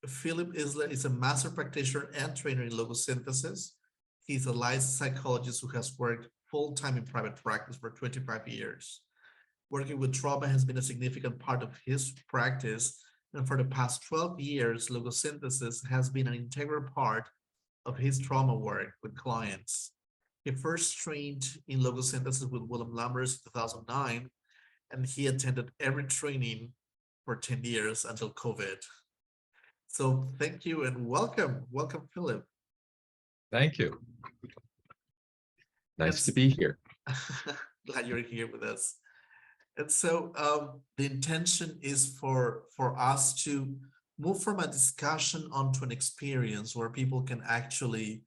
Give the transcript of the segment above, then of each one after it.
Philippe Isler is a master practitioner and trainer in logosynthesis. He's a licensed psychologist who has worked full-time in private practice for 25 years. Working with trauma has been a significant part of his practice, and for the past 12 years, logosynthesis has been an integral part of his trauma work with clients. He first trained in logosynthesis with Willem Lammers in 2009, and he attended every training for 10 years until COVID. So thank you and welcome. Welcome, Philip. Thank you. Nice to be here. Glad you're here with us. And so the intention is for us to move from a discussion onto an experience where people can actually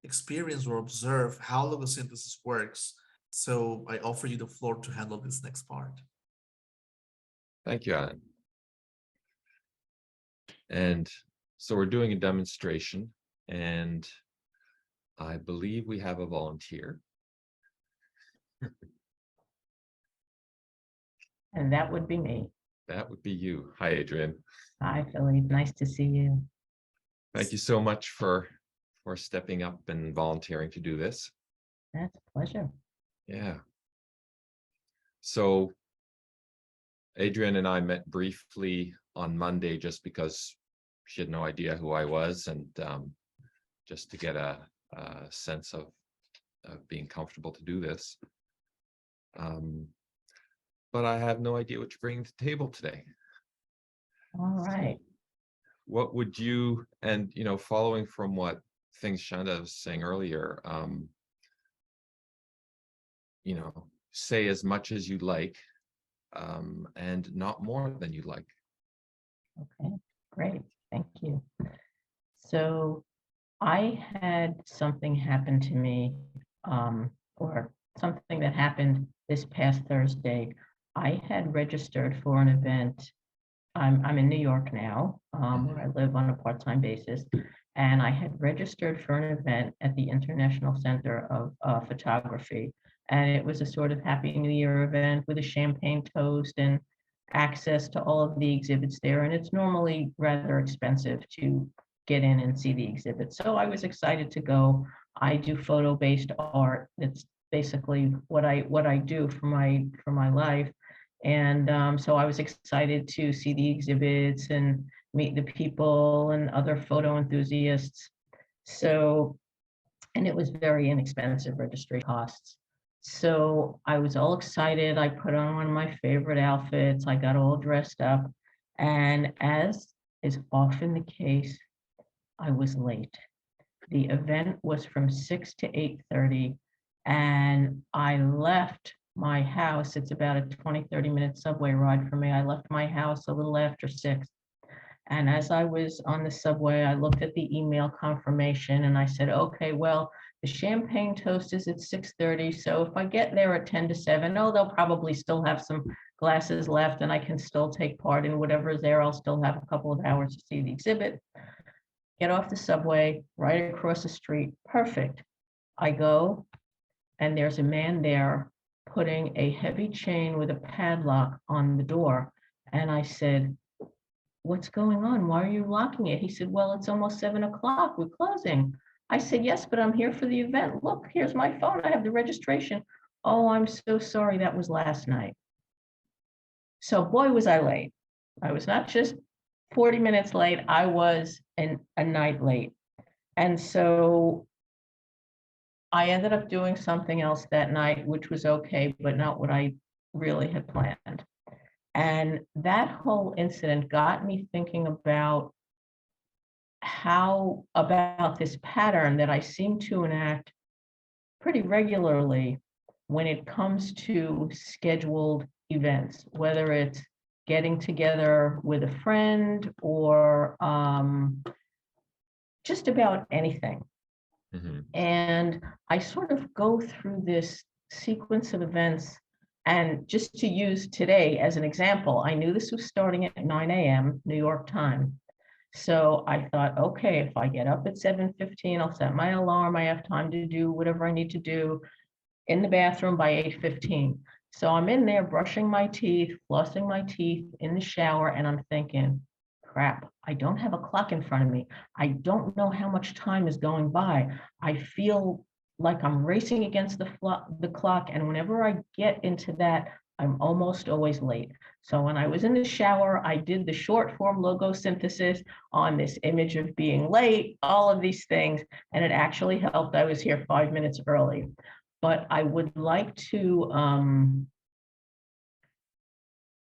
experience or observe how logosynthesis works. So I offer you the floor to handle this next part. Thank you, Alan. And so we're doing a demonstration, and I believe we have a volunteer. And that would be me. That would be you. Hi, Adrienne. Hi, Philippe. Nice to see you. Thank you so much for stepping up and volunteering to do this. That's a pleasure. Yeah. So Adrienne and I met briefly on Monday just because she had no idea who I was, and just to get a sense of being comfortable to do this. But I have no idea what you're bringing to the table today. All right. What would you, and following from what things Shanda was saying earlier, say as much as you like, and not more than you like. Okay, great. Thank you. So I had something happen to me, or something that happened this past Thursday. I had registered for an event. I'm in New York now, where I live on a part-time basis, and I had registered for an event at the International Center of Photography, and it was a sort of Happy New Year event with a champagne toast and access to all of the exhibits there, and it's normally rather expensive to get in and see the exhibit. So I was excited to go. I do photo-based art. It's basically what I do for my life. And so I was excited to see the exhibits and meet the people and other photo enthusiasts. So, and it was very inexpensive registry costs. So I was all excited. I put on one of my favorite outfits. I got all dressed up. And as is often the case, I was late. The event was from 6 to 8:30, and I left my house. It's about a 20-30 minute subway ride for me. I left my house a little after 6. And as I was on the subway, I looked at the email confirmation and I said, okay, well, the champagne toast is at 6:30. So if I get there at 10 to 7, they'll probably still have some glasses left and I can still take part in whatever is there. I'll still have a couple of hours to see the exhibit. Get off the subway, right across the street. Perfect. I go, and there's a man there putting a heavy chain with a padlock on the door. And I said, what's going on? Why are you locking it? He said, well, it's almost 7 o'clock. We're closing. I said, yes, but I'm here for the event. Look, here's my phone. I have the registration. Oh, I'm so sorry. That was last night. So boy, was I late. I was not just 40 minutes late. I was a night late. And so I ended up doing something else that night, which was okay, but not what I really had planned. And that whole incident got me thinking about this pattern that I seem to enact pretty regularly when it comes to scheduled events, whether it's getting together with a friend or just about anything. Mm-hmm. And I sort of go through this sequence of events. And just to use today as an example, I knew this was starting at 9 a.m. New York time. So I thought, okay, if I get up at 7:15, I'll set my alarm. I have time to do whatever I need to do in the bathroom by 8:15. So I'm in there brushing my teeth, flossing my teeth in the shower, and I'm thinking, crap, I don't have a clock in front of me. I don't know how much time is going by. I feel like I'm racing against the clock. And whenever I get into that, I'm almost always late. So when I was in the shower, I did the short form logosynthesis on this image of being late, all of these things, and it actually helped. I was here 5 minutes early. But I would like to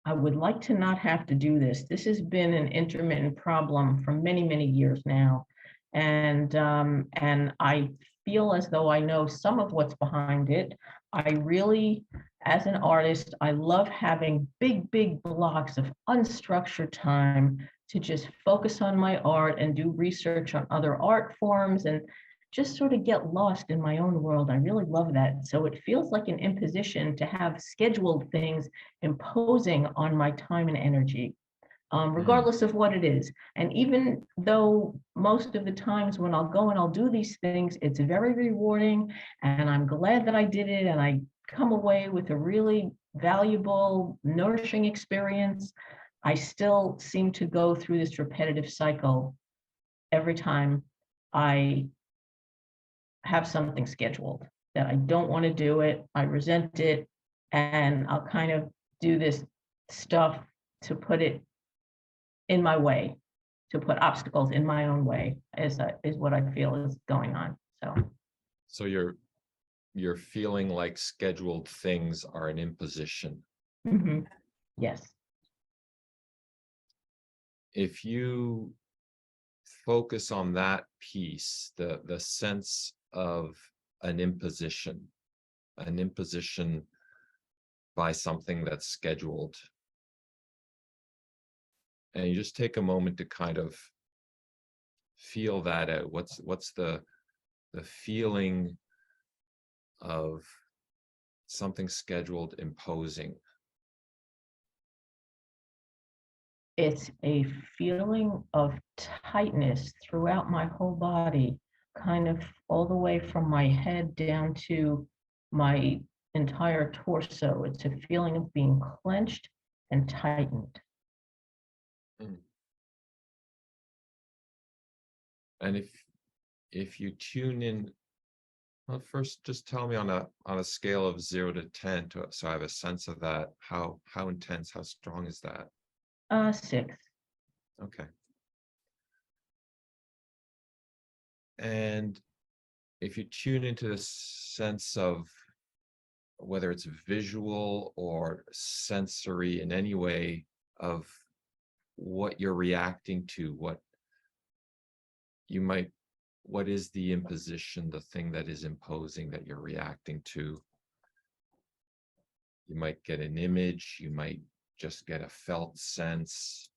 not have to do this. This has been an intermittent problem for many, many years now. And I feel as though I know some of what's behind it. I really, as an artist, I love having big, big blocks of unstructured time to just focus on my art and do research on other art forms and just sort of get lost in my own world. I really love that. So it feels like an imposition to have scheduled things imposing on my time and energy, regardless of what it is. And even though most of the times when I'll go and I'll do these things, it's very rewarding and I'm glad that I did it and I come away with a really valuable, nourishing experience, I still seem to go through this repetitive cycle every time I have something scheduled that I don't want to do it. I resent it. And I'll kind of do this stuff to put it in my way, to put obstacles in my own way is what I feel is going on. So you're feeling like scheduled things are an imposition. Mhm. Yes. If you focus on that piece, the sense of an imposition by something that's scheduled, and you just take a moment to kind of feel that out. What's the feeling of something scheduled imposing? It's a feeling of tightness throughout my whole body, kind of all the way from my head down to my entire torso. It's a feeling of being clenched and tightened. And if you tune in, well, first just tell me on a scale of 0 to 10 so I have a sense of that. How intense, how strong is that? 6. Okay. And if you tune into the sense of whether it's visual or sensory in any way of what you're reacting to, what is the imposition, the thing that is imposing that you're reacting to? You might get an image, you might just get a felt sense.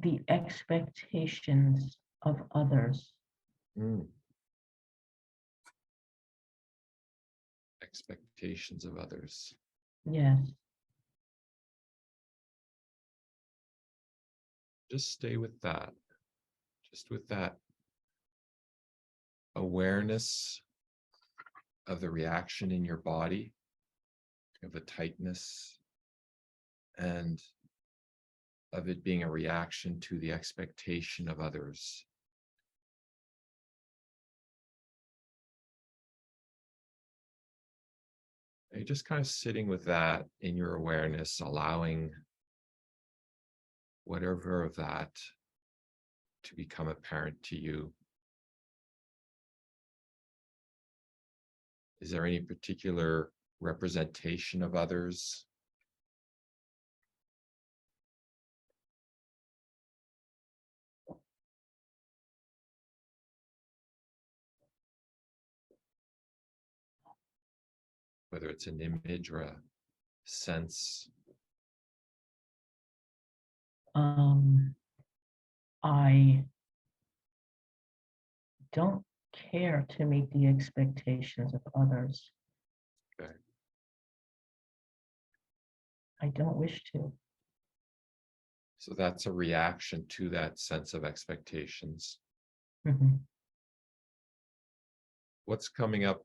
The expectations of others. Expectations of others. Yes. Just stay with that. Just with that awareness of the reaction in your body, of the tightness, and of it being a reaction to the expectation of others. And you're just kind of sitting with that in your awareness, allowing whatever of that to become apparent to you. Is there any particular representation of others? Whether it's an image or a sense. I don't care to meet the expectations of others. Okay. I don't wish to. So that's a reaction to that sense of expectations. Mhm. What's coming up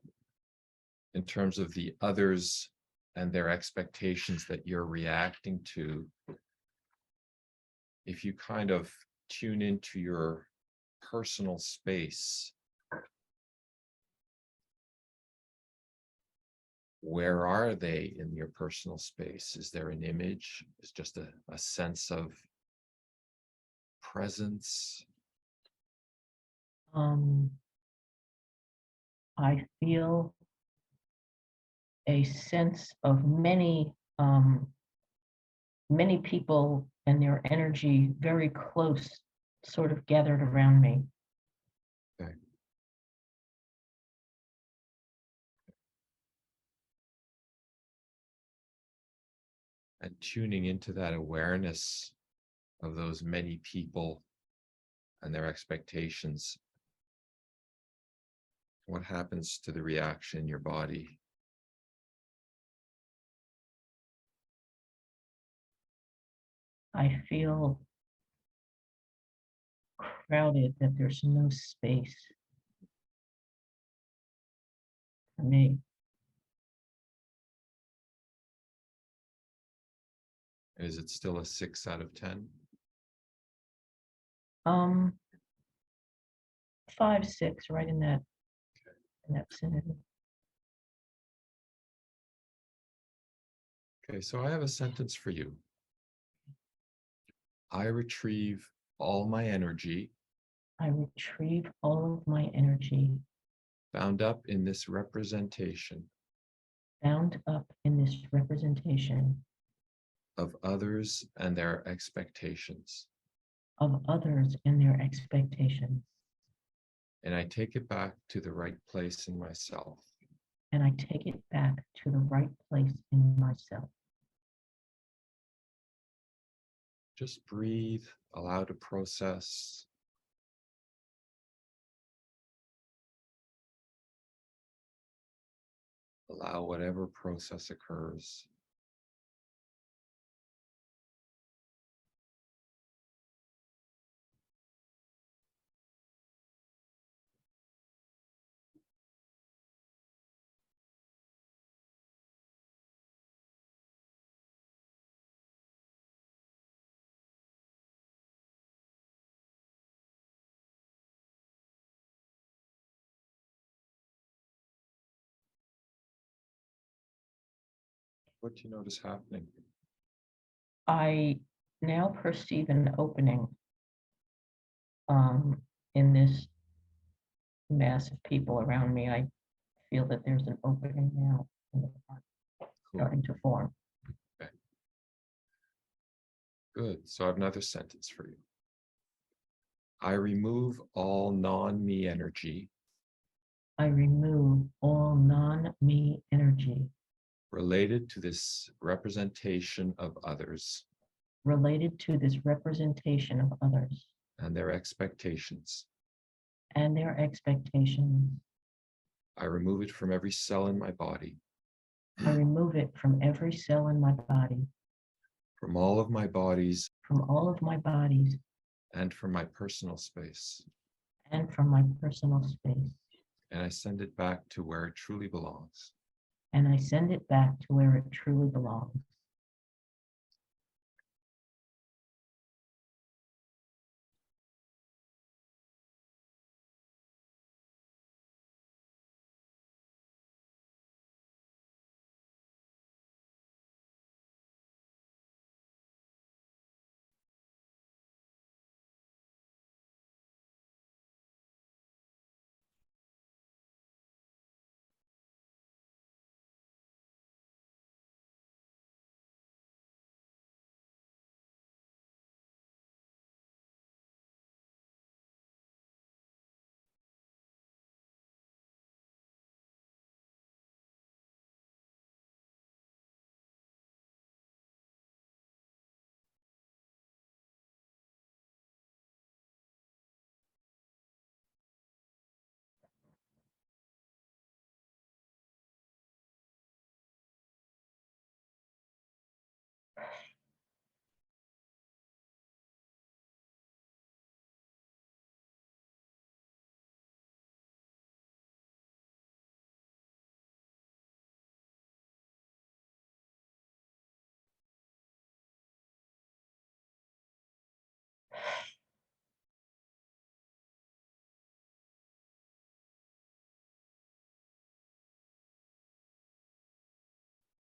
in terms of the others and their expectations that you're reacting to, if you kind of tune into your personal space, where are they in your personal space? Is there an image? Is just a sense of presence? I feel a sense of many people and their energy very close, sort of gathered around me. Okay. And tuning into that awareness of those many people and their expectations, what happens to the reaction in your body? I feel crowded, that there's no space for me. Is it still a 6 out of 10? 5, 6, right in that vicinity. Okay, so I have a sentence for you. I retrieve all my energy I retrieve all of my energy bound up in this representation bound up in this representation of others and their expectations, of others and their expectations, and I take it back to the right place in myself. and I take it back to the right place in myself. Just breathe, allow to process. Allow whatever process occurs. What do you notice happening? I now perceive an opening in this mass of people around me. I feel that there's an opening now in the front, starting to form. Okay. Good. So I have another sentence for you. I remove all non-me energy I remove all non-me energy related to this representation of others related to this representation of others and their expectations. and their expectations. I remove it from every cell in my body, I remove it from every cell in my body, from all of my bodies, from all of my bodies, and from my personal space. and from my personal space. And I send it back to where it truly belongs. And I send it back to where it truly belongs.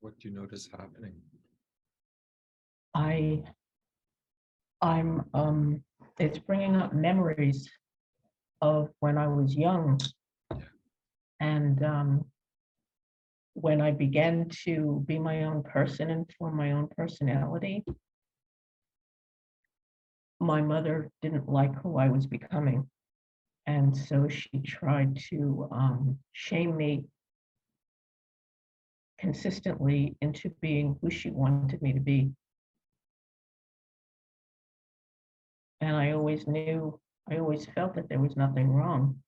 What do you notice happening? It's bringing up memories of when I was young. And when I began to be my own person and form my own personality, my mother didn't like who I was becoming. And so she tried to shame me consistently into being who she wanted me to be. And I always felt that there was nothing wrong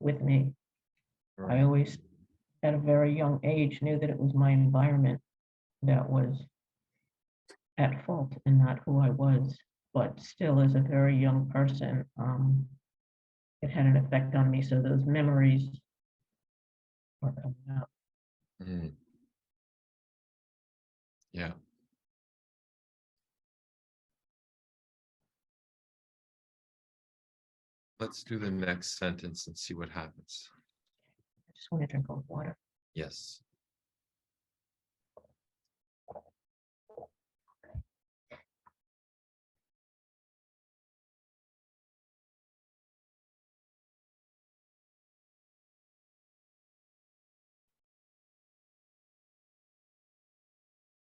with me. I always, at a very young age, knew that it was my environment that was at fault and not who I was. But still, as a very young person, it had an effect on me. So those memories are coming out. Mm. Yeah. Let's do the next sentence and see what happens. I just want to drink a water. Yes.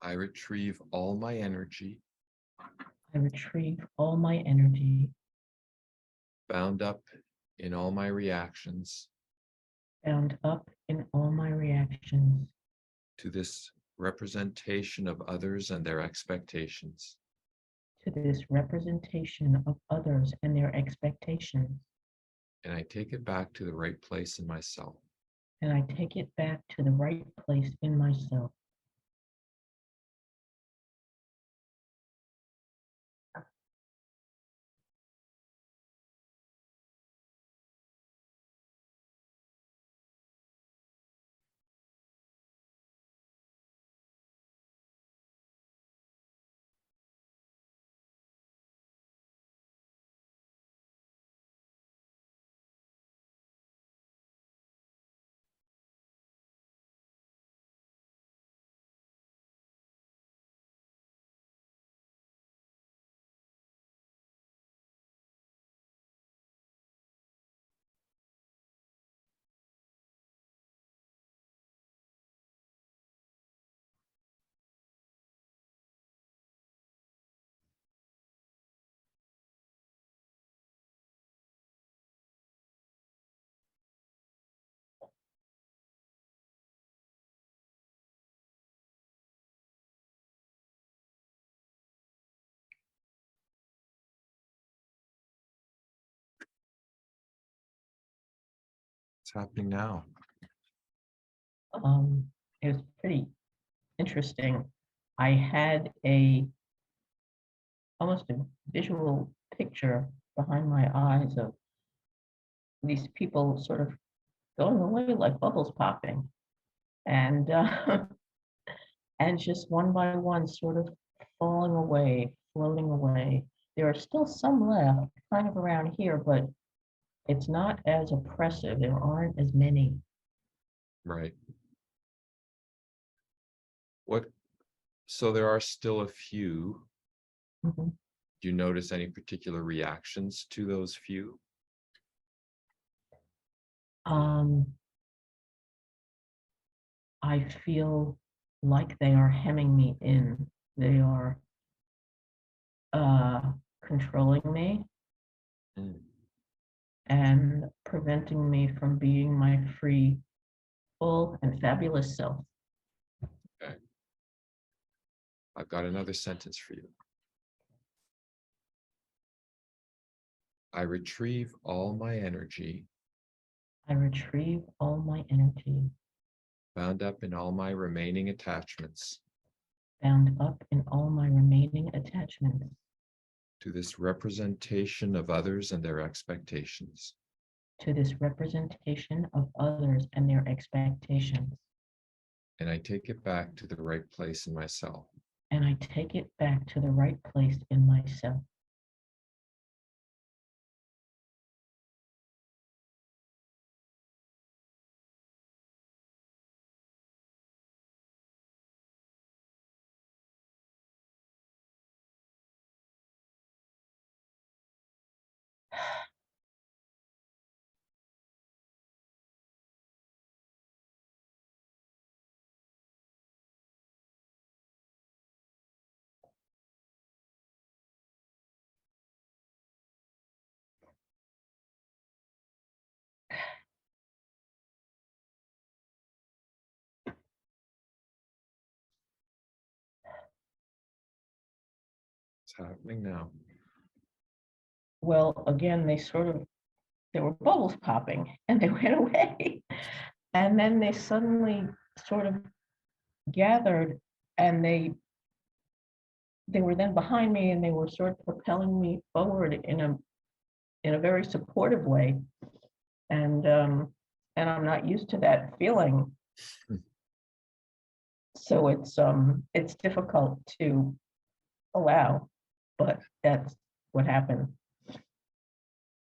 I retrieve all my energy I retrieve all my energy, bound up in all my reactions bound up in all my reactions to this representation of others and their expectations. to this representation of others and their expectations. And I take it back to the right place in myself. And I take it back to the right place in myself. What's happening now? It was pretty interesting. I had almost a visual picture behind my eyes of these people sort of going away like bubbles popping, and and just one by one sort of falling away, floating away. There are still some left, kind of around here, but it's not as oppressive. There aren't as many. Right. So there are still a few. Mhm. Do you notice any particular reactions to those few? I feel like they are hemming me in. They are controlling me Mm. and preventing me from being my free, full, and fabulous self. Okay. I've got another sentence for you. I retrieve all my energy I retrieve all my energy, bound up in all my remaining attachments bound up in all my remaining attachments to this representation of others and their expectations. to this representation of others and their expectations. And I take it back to the right place in myself. And I take it back to the right place in myself. It's happening now. Well, again, there were bubbles popping and they went away. And then they suddenly sort of gathered and they were then behind me and they were sort of propelling me forward in a very supportive way. And I'm not used to that feeling. So it's difficult to allow, but that's what happened.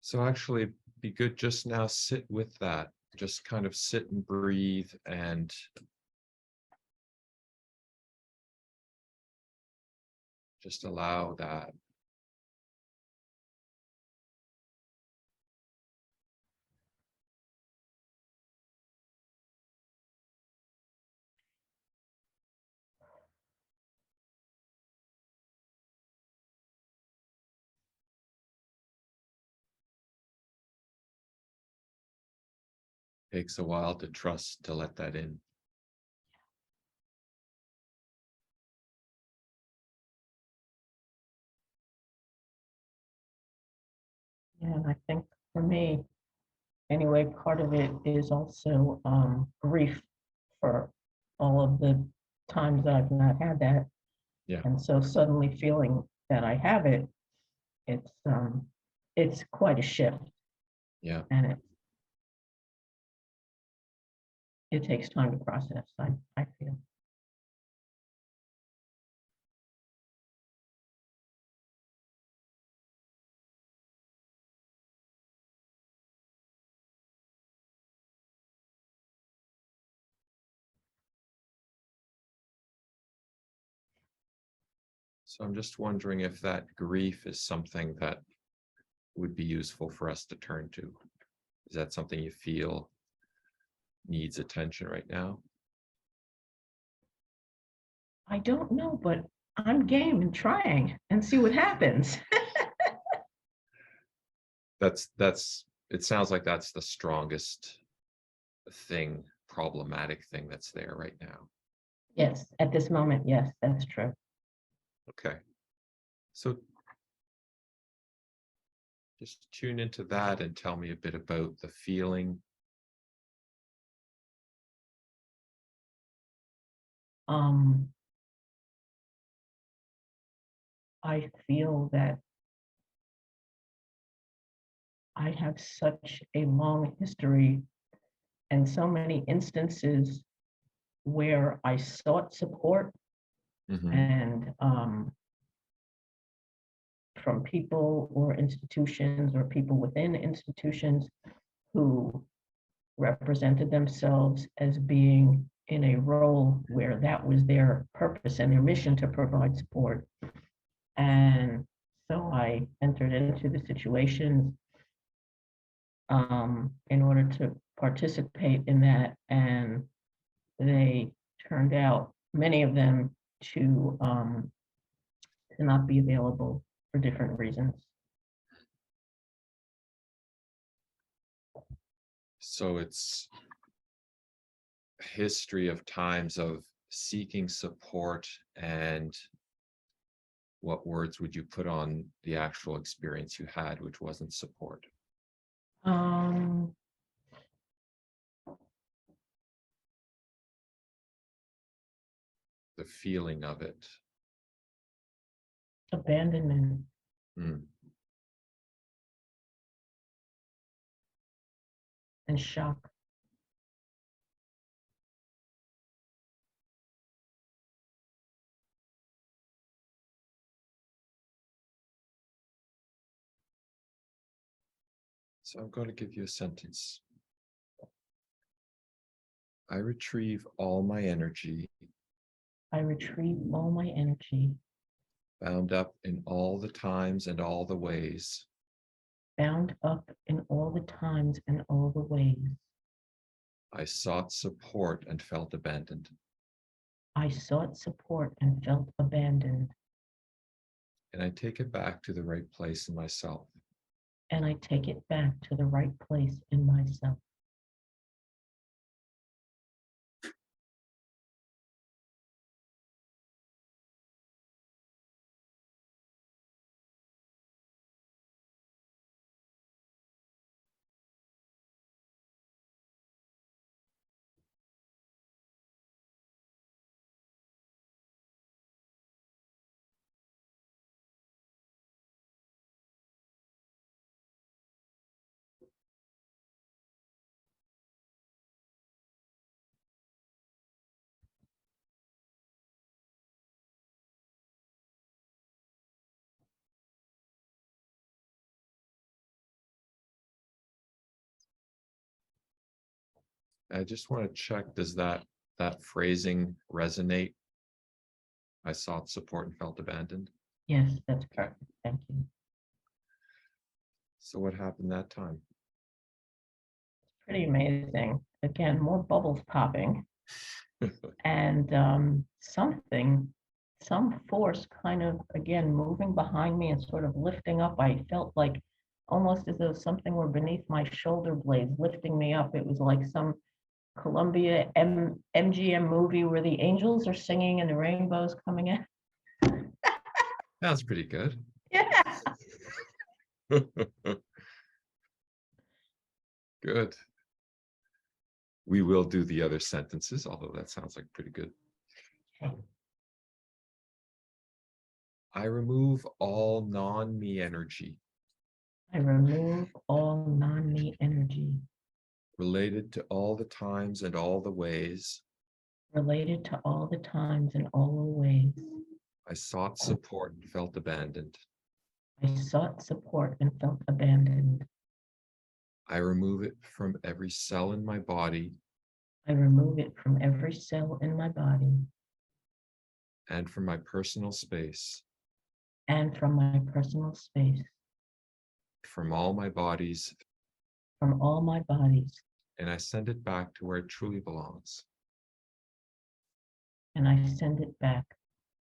So actually be good just now, sit with that, just kind of sit and breathe and just allow that. Takes a while to trust, to let that in. Yeah, and I think for me, anyway, part of it is also grief for all of the times that I've not had that. Yeah. And so suddenly feeling that I have it, it's quite a shift. Yeah. And it takes time to process, I feel. So I'm just wondering if that grief is something that would be useful for us to turn to. Is that something you feel needs attention right now? I don't know, but I'm game and trying and see what happens. It sounds like that's the strongest thing, problematic thing that's there right now. Yes, at this moment, yes, that's true. Okay. So just tune into that and tell me a bit about the feeling. I feel that I have such a long history and so many instances where I sought support Mhm. and from people or institutions or people within institutions who represented themselves as being in a role where that was their purpose and their mission to provide support. And so I entered into the situations in order to participate in that, and they turned out, many of them, to not be available for different reasons. So it's a history of times of seeking support, and what words would you put on the actual experience you had, which wasn't support? Um, The feeling of it. Abandonment. Mm. And shock. So I'm going to give you a sentence. I retrieve all my energy, I retrieve all my energy, bound up in all the times and all the ways bound up in all the times and all the ways I sought support and felt abandoned. I sought support and felt abandoned. And I take it back to the right place in myself. And I take it back to the right place in myself. I just want to check, does that phrasing resonate? I sought support and felt abandoned. Yes, that's correct. Thank you. So what happened that time? Pretty amazing. Again, more bubbles popping and some force kind of, again, moving behind me and sort of lifting up. I felt like almost as though something were beneath my shoulder blades, lifting me up. It was like some Columbia MGM movie where the angels are singing and the rainbows coming in. That's pretty good. Yeah. Good. We will do the other sentences, although that sounds like pretty good. Okay. I remove all non-me energy I remove all non-me energy related to all the times and all the ways related to all the times and all the ways I sought support and felt abandoned. I sought support and felt abandoned. I remove it from every cell in my body I remove it from every cell in my body and from my personal space, and from my personal space, from all my bodies, from all my bodies, and I send it back to where it truly belongs. and I send it back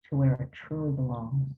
to where it truly belongs.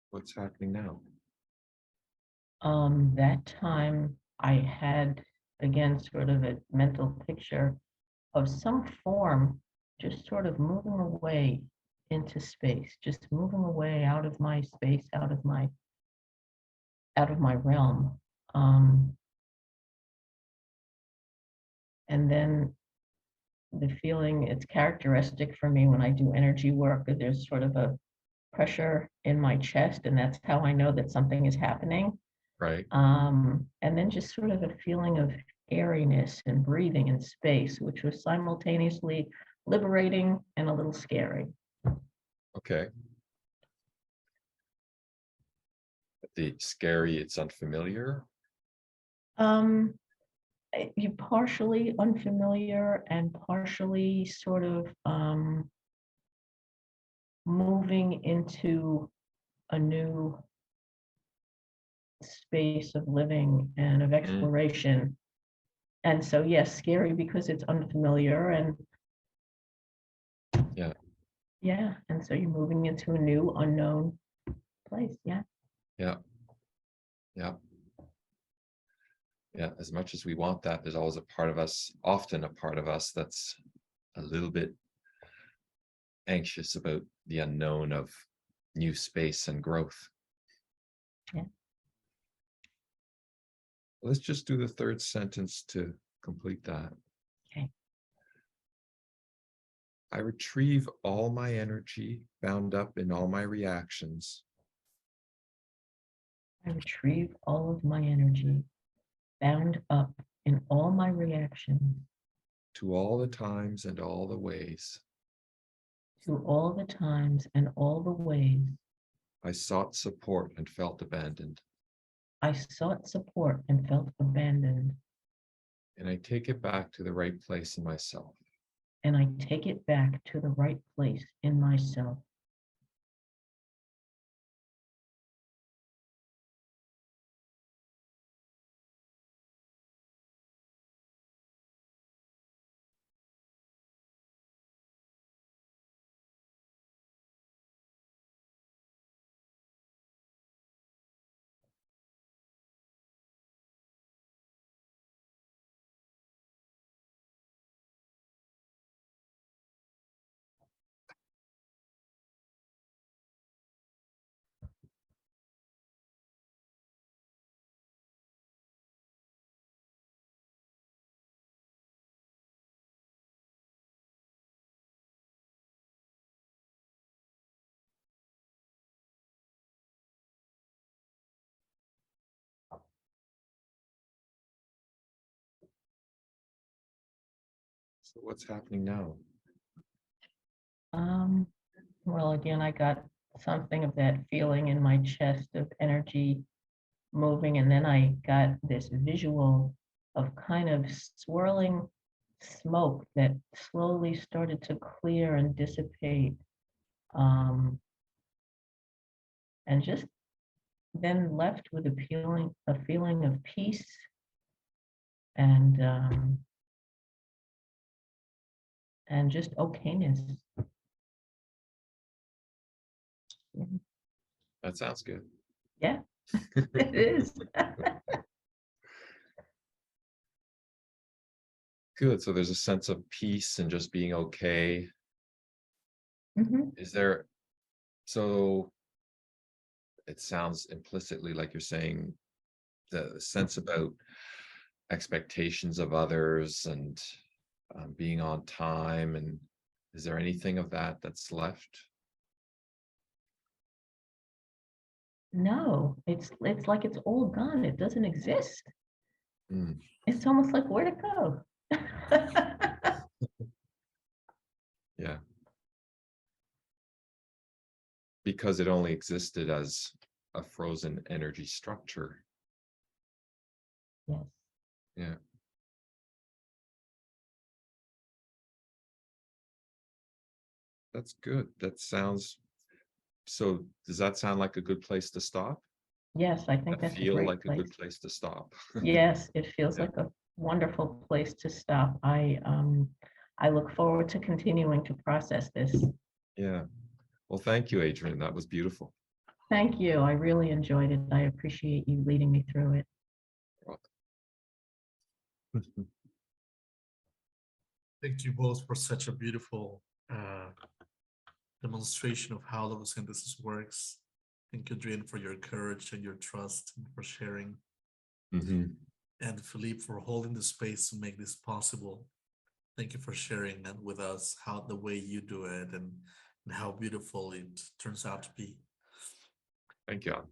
What's happening now? That time I had, again, sort of a mental picture of some form just sort of moving away into space, just moving away out of my space, out of my realm. And then the feeling, it's characteristic for me when I do energy work, that there's sort of a pressure in my chest, and that's how I know that something is happening. Right. And then just sort of a feeling of airiness and breathing in space, which was simultaneously liberating and a little scary. Okay. The scary, it's unfamiliar. You partially unfamiliar and partially sort of moving into a new space of living and of exploration. And so, yes, scary because it's unfamiliar, and yeah, and so you're moving into a new unknown place. Yeah. Yeah. As much as we want that, there's always a part of us, often a part of us, that's a little bit anxious about the unknown of new space and growth. Yeah. Let's just do the third sentence to complete that. Okay. I retrieve all my energy bound up in all my reactions I retrieve all of my energy bound up in all my reactions to all the times and all the ways to all the times and all the ways I sought support and felt abandoned. I sought support and felt abandoned. And I take it back to the right place in myself. And I take it back to the right place in myself. So what's happening now? Well, again, I got something of that feeling in my chest of energy moving, and then I got this visual of kind of swirling smoke that slowly started to clear and dissipate. And just then left with a feeling of peace and just okayness. That sounds good. Yeah, it is. Good. So there's a sense of peace and just being okay. Mhm. Is there, so it sounds implicitly like you're saying the sense about expectations of others and being on time, and is there anything of that that's left? No, it's like it's all gone. It doesn't exist. Mm, It's almost like where'd it go? yeah. Because it only existed as a frozen energy structure. Yes. Yeah. That's good. That sounds, so does that sound like a good place to stop? Yes, I think That that's a feel great like a place. good place to stop? Yes, it feels Yeah. like a wonderful place to stop. I look forward to continuing to process this. Yeah. Well, thank you, Adrienne. That was beautiful. Thank you. I really enjoyed it. I appreciate you leading me through it. Thank you both for such a beautiful demonstration of how logosynthesis works. Thank you, Adrienne, for your courage and your trust and for sharing. Mhm. And Philippe for holding the space to make this possible. Thank you for sharing and with us how the way you do it and how beautiful it turns out to be. Thank you.